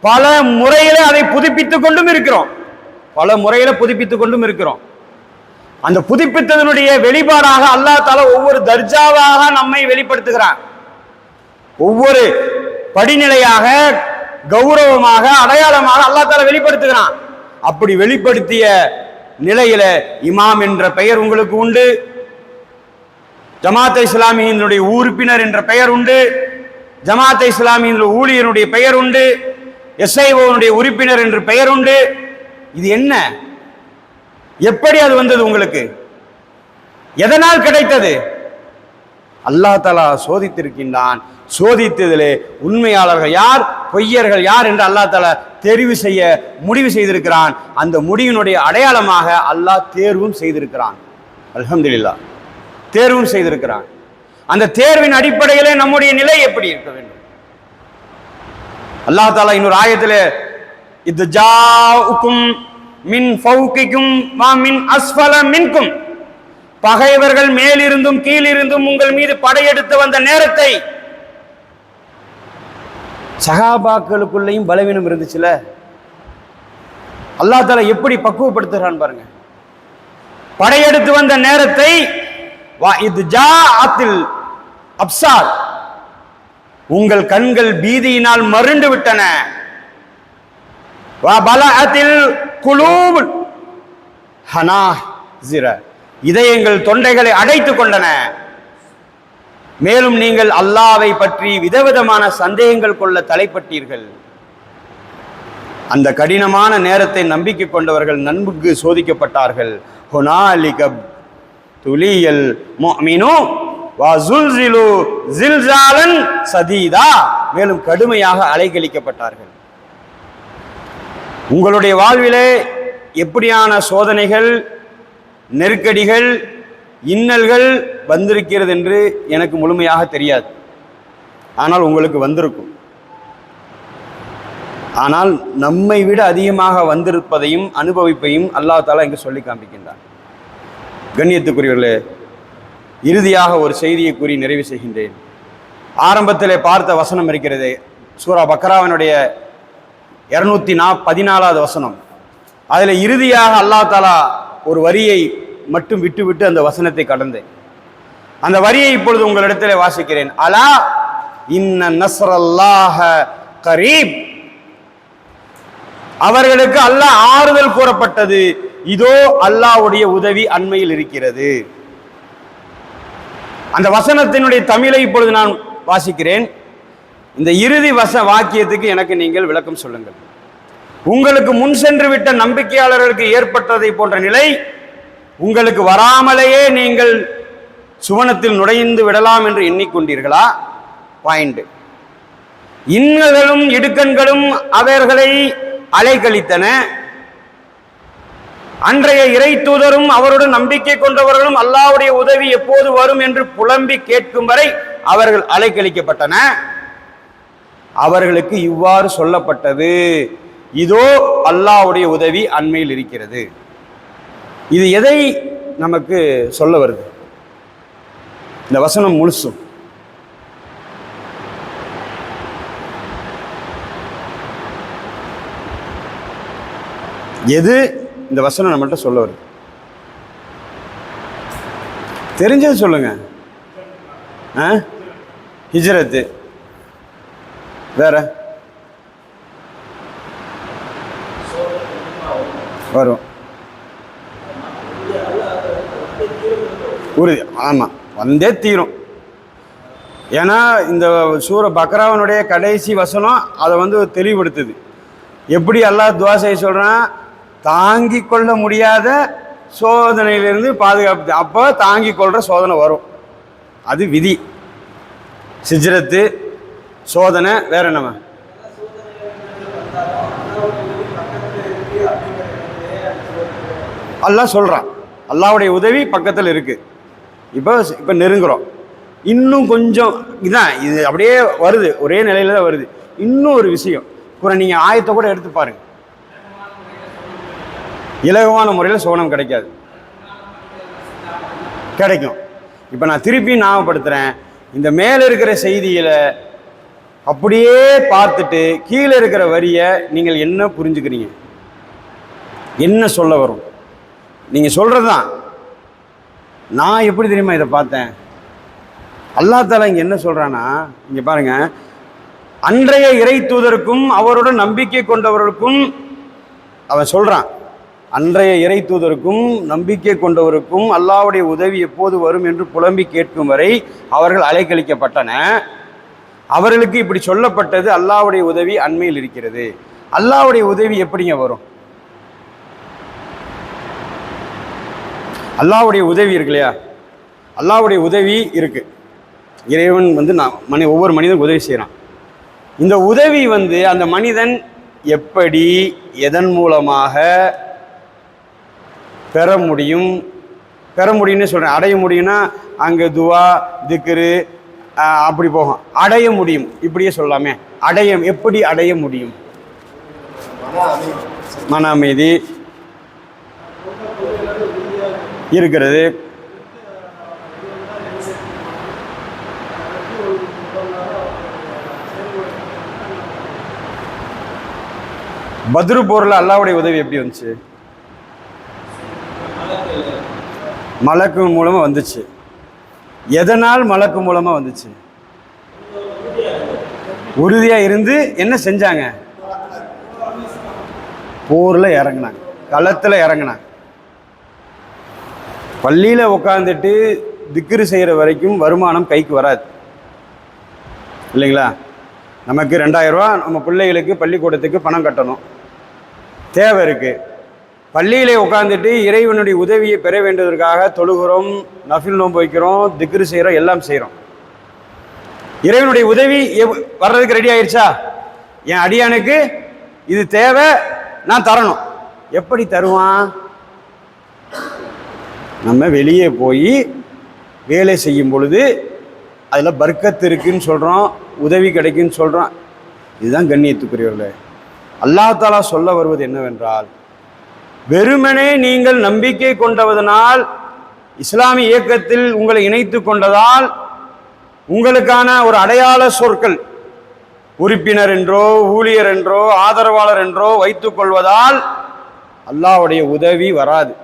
பல முறையில அதை புதுப்பித்துக் கொண்டும் இருக்கிறோம். பல முறையில புதுப்பித்துக் கொண்டும் இருக்கிறோம். அந்த புதுப்பித்ததனுடைய வெளிப்பாடாக அல்லாஹ் தஆலா ஒவ்வொரு தர்ஜாவாக நம்மை வெளிப்படுத்துகிறான். ஒவ்வொரு படிநிலையாக, கௌரவமாக, அடையாளமாக அல்லாஹ் தஆலா வெளிப்படுத்துகிறான். அப்படி வெளிப்படுத்திய நிலையில இமாம் என்ற பெயர் உங்களுக்கு உண்டு, ஜமாத் இஸ்லாமியினுடைய உறுப்பினர் என்ற பெயர் உண்டு, ஜமாத் இஸ்லாமியின் ஊழியருடைய பெயர் உண்டு, எஸ்ஐஓனுடைய உறுப்பினர் என்று பெயர் உண்டு. இது என்ன? எப்படி அது வந்தது உங்களுக்கு? எதனால் கிடைத்தது? அல்லாஹ் தஆலா சோதித்திருக்கின்றான். சோதித்ததிலே உண்மையாளர்கள் யார், பொய்யர்கள் யார் என்று அல்லாஹ் தஆலா தெரிவு செய்ய முடிவு செய்திருக்கிறான். அந்த முடிவினுடைய அடையாளமாக அல்லாஹ் தேர்வும் செய்திருக்கிறான். அல்ஹம்துலில்லாஹ், தேர்வும் செய்திருக்கிறான். அந்த தேர்வின் அடிப்படையிலே நம்முடைய நிலை எப்படி இருக்க வேண்டும்? அல்லாஹ் தஆலா இன்னொரு ஆயத்திலே இத் ஜாஉக்கும் மின் ஃபௌகிக்கும் வ மின் அஸ்ஃபல மின்கும், பகைவர்கள் மேலிருந்தும் கீழிருந்தும் உங்கள் மீது படையெடுத்து வந்த நேரத்தை, சஹாபாக்களுக்குள்ளேயும் பலவீனம் இருந்துச்சுல, அல்லாஹ் தஆலா எப்படி பக்குவப்படுத்துகிறான் பாருங்க. படையெடுத்து வந்த நேரத்தை இத் ஜாஅத்தில் அப்சார், உங்கள் கண்கள் பீதியினால் மருண்டு விட்டன. வபலஅத்தில் குலூப் ஹனாஜிர, இதயங்கள் தொண்டைகளை அடைத்துக் கொண்டன. மேலும் நீங்கள் அல்லாஹ்வை பற்றி விதவிதமான சந்தேகங்கள் கொள்ள தலைப்பட்டீர்கள். அந்த கடினமான நேரத்தை நம்பிக்கை கொண்டவர்கள் நன்கு சோதிக்கப்பட்டார்கள். ஹுனாலிக துலியல் முஃமினு வஸுல்ஸிலு ஸில்ஸாலன் ஸதீதா, மேலும் கடுமையாக அலைக்கழிக்கப்பட்டார்கள். உங்களுடைய வாழ்விலே எப்படியான சோதனைகள், நெருக்கடிகள், இன்னல்கள் வந்திருக்கிறது என்று எனக்கு முழுமையாக தெரியாது. ஆனால் உங்களுக்கு வந்திருக்கும். ஆனால் நம்மை விட அதிகமாக வந்திருப்பதையும் அனுபவிப்பையும் அல்லாஹ் தஆலா இங்கு சொல்லி காண்பிக்கின்றான். கண்ணியத்துக்குரியவர்களே, இறுதியாக ஒரு செய்தியை கூறி நிறைவு செய்கின்றேன். ஆரம்பத்திலே பார்த்த வசனம் இருக்கிறது, சூரா பக்ராவினுடைய 214வது வசனம். அதில் இறுதியாக அல்லாஹ் தஆலா ஒரு வரியை மட்டும் விட்டுவிட்டு அந்த வசனத்தை கடந்தேன். அந்த வரியை இப்பொழுது உங்களிடத்தில் வாசிக்கிறேன். அலா இன்ன நஸ்ரல்லாஹ கரீப், அவர்களுக்கு அல்லாஹ் ஆறுதல் கூறப்பட்டது, இதோ அல்லாஹ்வுடைய உதவி அண்மையில் இருக்கிறது. அந்த வசனத்தினுடைய தமிழை இப்பொழுது நான் வாசிக்கிறேன். இந்த இறுதி வாக்கியத்துக்கு எனக்கு நீங்கள் விளக்கம் சொல்லுங்கள். உங்களுக்கு முன் சென்று விட்ட நம்பிக்கையாளர்களுக்கு ஏற்பட்டதை போன்ற நிலை உங்களுக்கு வராமலேயே நீங்கள் சுவனத்தில் நுழைந்து விடலாம் என்று எண்ணிக்கொண்டீர்களா? பாயிண்ட். இன்னல்களும் இடுக்கண்களும் அவர்களை அலைக்கழித்தன. அன்றைய இறை தூதரும் அவருடன் நம்பிக்கை கொண்டவர்களும் அல்லாஹ்வுடைய உதவி எப்போது வரும் என்று புலம்பி கேட்கும் வரை அவர்கள் அலைக்கழிக்கப்பட்டன. அவர்களுக்கு இவ்வாறு சொல்லப்பட்டது, இதோ அல்லாஹ்வுடைய உதவி அண்மையில் இருக்கிறது. இது எதை நமக்கு சொல்ல வருது? இந்த வசனம் முழுசும் எது இந்த வசனம் நம்மள்ட்ட சொல்ல வருது? தெரிஞ்சது சொல்லுங்க. ஹிஜ்ரத்து, வேற வரும் உறுதி. ஆமாம், வந்தே தீரும். ஏன்னா இந்த சூர பக்ராவனுடைய கடைசி வசனம் அதை தெளிவுபடுத்துது. எப்படி அல்லாஹ் துஆ செய்ய சொல்கிறான்? தாங்கி கொள்ள முடியாத சோதனையிலிருந்து பாதுகாப்பு. அப்போ தாங்கி கொள்கிற சோதனை வரும், அது விதி. ஹிஜ்ரத்து, சோதனை, வேற என்னமா? அல்லாஹ் சொல்கிறான், அல்லாஹ்வுடைய உதவி பக்கத்தில் இருக்குது. இப்போ நெருங்குறோம். இன்னும் கொஞ்சம் இதுதான், இது அப்படியே வருது, ஒரே நிலையில தான் வருது. இன்னும் ஒரு விஷயம், நீங்கள் ஆயத்தை கூட எடுத்து பாருங்க. இலகுவான முறையில் சுவனம் கிடைக்காது, கிடைக்கும். இப்போ நான் திருப்பி ஞாபகப்படுத்துகிறேன், இந்த மேலே இருக்கிற செய்தியில் அப்படியே பார்த்துட்டு கீழே இருக்கிற வரியை நீங்கள் என்ன புரிஞ்சுக்கிறீங்க, என்ன சொல்ல வரும்? நீங்கள் சொல்கிறது தான். நான் எப்படி தெரியுமா இதை பார்த்தேன்? அல்லாஹ் தஆலா இங்கே என்ன சொல்கிறான்னா, இங்கே பாருங்கள், அன்றைய இறை தூதருக்கும் அவருடன் நம்பிக்கை கொண்டவர்களுக்கும் அவன் சொல்கிறான், அன்றைய இறை தூதருக்கும் நம்பிக்கை கொண்டவருக்கும் அல்லாஹ்வுடைய உதவி எப்போது வரும் என்று புலம்பி கேட்கும் வரை அவர்கள் அலைக்கழிக்கப்பட்டன. அவர்களுக்கு இப்படி சொல்லப்பட்டது, அல்லாஹ்வுடைய உதவி அண்மையில் இருக்கிறது. அல்லாஹ்வுடைய உதவி எப்படிங்க வரும்? அல்லாஹ்வுடைய உதவி இருக்கு இல்லையா, அல்லாஹ்வுடைய உதவி இருக்கு. இறைவன் ஒவ்வொரு மனிதனுக்கு உதவி செய்கிறான். இந்த உதவி அந்த மனிதன் எப்படி எதன் மூலமாக பெற முடியும்னு சொல்கிறேன். அடைய முடியும்னா அங்கே துவா திக்ரு அப்படி போகும். அடைய முடியும் இப்படியே சொல்லாமே. எப்படி அடைய முடியும்? மன அமைதி இருக்கிறது, பத்ரு போரில் அல்லாஹ்வுடைய உதவி எப்படி வந்துச்சு? மலக்கு மூலமாக வந்துச்சு. எதனால் மலக்கு மூலமாக வந்துச்சு? உறுதியாக இருந்து என்ன செஞ்சாங்க? போரில் இறங்கினாங்க, களத்தில் இறங்கினாங்க. பள்ளியில் உட்காந்துட்டு திக்ரு செய்கிற வரைக்கும் வருமானம் கைக்கு வராது இல்லைங்களா? நமக்கு 2000 ரூபா நம்ம பிள்ளைகளுக்கு பள்ளிக்கூடத்துக்கு பணம் கட்டணும், தேவை இருக்குது. பள்ளியிலே உட்காந்துட்டு இறைவனுடைய உதவியை பெற வேண்டியதற்காக தொழுகிறோம், நஃபில் நோன்பு வைக்கிறோம், திக்ரு செய்கிறோம், எல்லாம் செய்கிறோம். இறைவனுடைய உதவி வர்றதுக்கு ரெடி ஆயிடுச்சா? என் அடியானுக்கு இது தேவை, நான் தரணும். எப்படி தருவான்? நம்ம வெளியே போய் வேலை செய்யும் பொழுது அதில் பர்க்கத்து இருக்குன்னு சொல்கிறோம், உதவி கிடைக்குன்னு சொல்கிறோம். இதுதான் கண்ணியத்துக்குரியவர்களே. அல்லாஹ் தஆலா சொல்ல வருவது என்னவென்றால், வெறுமனே நீங்கள் நம்பிக்கை கொண்டவதனால், இஸ்லாமிய இயக்கத்தில் உங்களை இணைத்து கொண்டதால் உங்களுக்கான ஒரு அடையாள சொற்கள் உறுப்பினர் என்றோ ஊழியர் என்றோ ஆதரவாளர் என்றோ வைத்துக் கொள்வதால் அல்லாஹ்வுடைய உதவி வராது.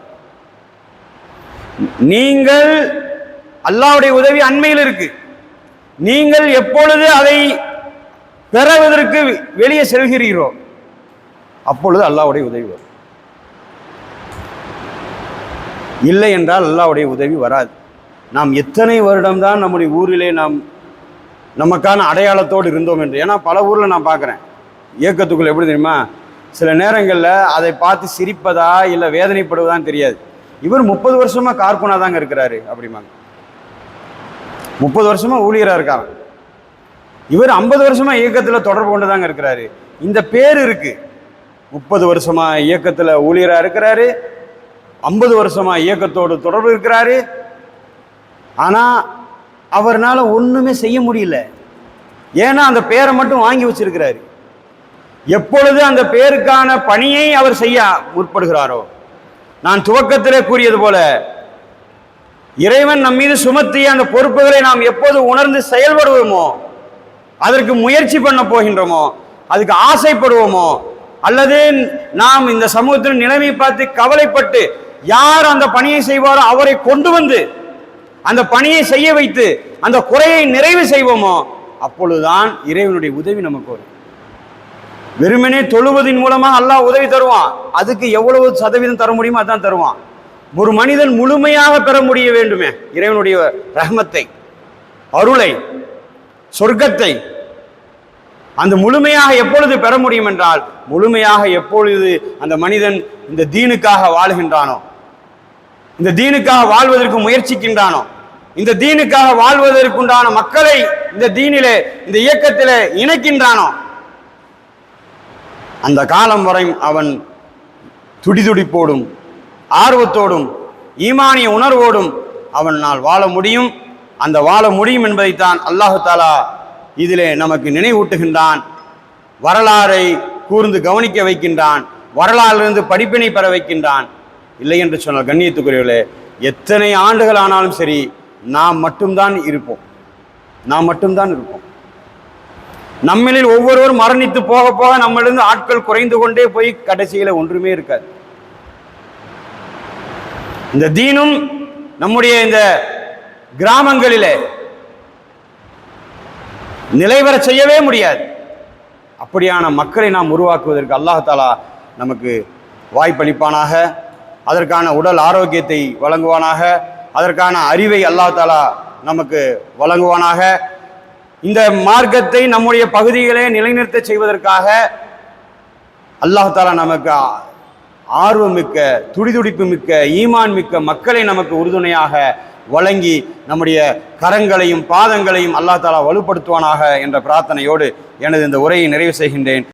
நீங்கள் அல்லாஹ்வுடைய உதவி அண்மையில் இருக்கு. நீங்கள் எப்பொழுது அதை பெறுவதற்கு வெளியே செல்கிறீரோ அப்பொழுது அல்லாஹ்வுடைய உதவி வரும். இல்லை என்றால் அல்லாஹ்வுடைய உதவி வராது. நாம் எத்தனை வருடம்தான் நம்முடைய ஊரிலே நாம் நமக்கான அடையாளத்தோடு இருந்தோம் என்று. ஏன்னா பல ஊரில் நான் பார்க்குறேன், இயக்கத்துக்குள்ள எப்படி தெரியுமா, சில நேரங்களில் அதை பார்த்து சிரிப்பதா இல்லை வேதனைப்படுவதான்னு தெரியாது. இவர் 30 வருஷமாக கார்குனா தாங்க இருக்கிறாரு அப்படிம்பாங்க. 30 வருஷமாக ஊழியராக இருக்காங்க. இவர் 50 வருஷமாக இயக்கத்தில் தொடர்பு கொண்டு தாங்க இருக்கிறாரு. இந்த பேர் இருக்கு. 30 வருஷமாக இயக்கத்தில் ஊழியராக இருக்கிறாரு, 50 வருஷமாக இயக்கத்தோடு தொடர்பு இருக்கிறாரு. ஆனால் அவர்னால ஒன்றுமே செய்ய முடியல. ஏன்னா அந்த பேரை மட்டும் வாங்கி வச்சிருக்கிறாரு. எப்பொழுது அந்த பேருக்கான பணியை அவர் செய்ய முற்படுகிறாரோ, நான் துவக்கத்திலே கூறியது போல, இறைவன் நம் மீது சுமத்திய அந்த பொறுப்புகளை நாம் எப்போது உணர்ந்து செயல்படுவோமோ, அதற்கு முயற்சி பண்ண போகின்றோமோ, அதுக்கு ஆசைப்படுவோமோ, அல்லது நாம் இந்த சமூகத்தின் நிலைமை பார்த்து கவலைப்பட்டு யார் அந்த பணியை செய்வாரோ அவரை கொண்டு வந்து அந்த பணியை செய்ய வைத்து அந்த குறையை நிறைவு செய்வோமோ, அப்பொழுதுதான் இறைவனுடைய உதவி நமக்கு வரும். வெறுமனே தொழுவதின் மூலமாக அல்லாஹ் உதவி தருவான். அதுக்கு எவ்வளவு சதவீதம் தர முடியுமோ அதான் தருவான். ஒரு மனிதன் முழுமையாக பெற முடிய வேண்டுமே இறைவனுடைய ரஹ்மத்தை, அருளை, சொர்க்கத்தை. அந்த முழுமையாக எப்பொழுது பெற முடியும் என்றால், முழுமையாக எப்பொழுது அந்த மனிதன் இந்த தீனுக்காக வாழ்கின்றானோ, இந்த தீனுக்காக வாழ்வதற்கு முயற்சிக்கின்றானோ, இந்த தீனுக்காக வாழ்வதற்குண்டான மக்களை இந்த தீனிலே இந்த இயக்கத்திலே இணைக்கின்றானோ, அந்த காலம் வரை அவன் துடிதுடிப்போடும் ஆர்வத்தோடும் ஈமானிய உணர்வோடும் அவனால் வாழ முடியும். அந்த வாழ முடியும் என்பதைத்தான் அல்லாஹு தஆலா இதிலே நமக்கு நினைவூட்டுகின்றான், வரலாறை கூர்ந்து கவனிக்க வைக்கின்றான். வரலாறிலிருந்து படிப்பினை பெற வைக்கின்றான். இல்லை என்று சொன்னால் கண்ணியத்துக்குரியவர்களே, எத்தனை ஆண்டுகள் ஆனாலும் சரி நாம் மட்டும்தான் இருப்போம். நம்மளில் ஒவ்வொருவரும் மரணித்து போக போக நம்மளிருந்து ஆட்கள் குறைந்து கொண்டே போய் கடைசியில ஒன்றுமே இருக்காது. இந்த தீனும் நம்முடைய இந்த கிராமங்களிலே நிலைவர செய்யவே முடியாது. அப்படியான மக்களை நாம் உருவாக்குவதற்கு அல்லாஹ் தஆலா நமக்கு வாய்ப்பளிப்பானாக. அதற்கான உடல் ஆரோக்கியத்தை வழங்குவானாக. அதற்கான அறிவை அல்லாஹ் தஆலா நமக்கு வழங்குவானாக. இந்த மார்க்கத்தை நம்முடைய பகுதிகளே நிலைநிறுத்த செய்வதற்காக அல்லாஹ் தஆலா நமக்கு ஆர்வமிக்க, துடிதுடிப்பு மிக்க, ஈமான் மிக்க மக்களை நமக்கு உறுதுணையாக வழங்கி நம்முடைய கரங்களையும் பாதங்களையும் அல்லாஹ் தஆலா வலுப்படுத்துவானாக என்ற பிரார்த்தனையோடு எனது இந்த உரையை நிறைவு செய்கின்றேன்.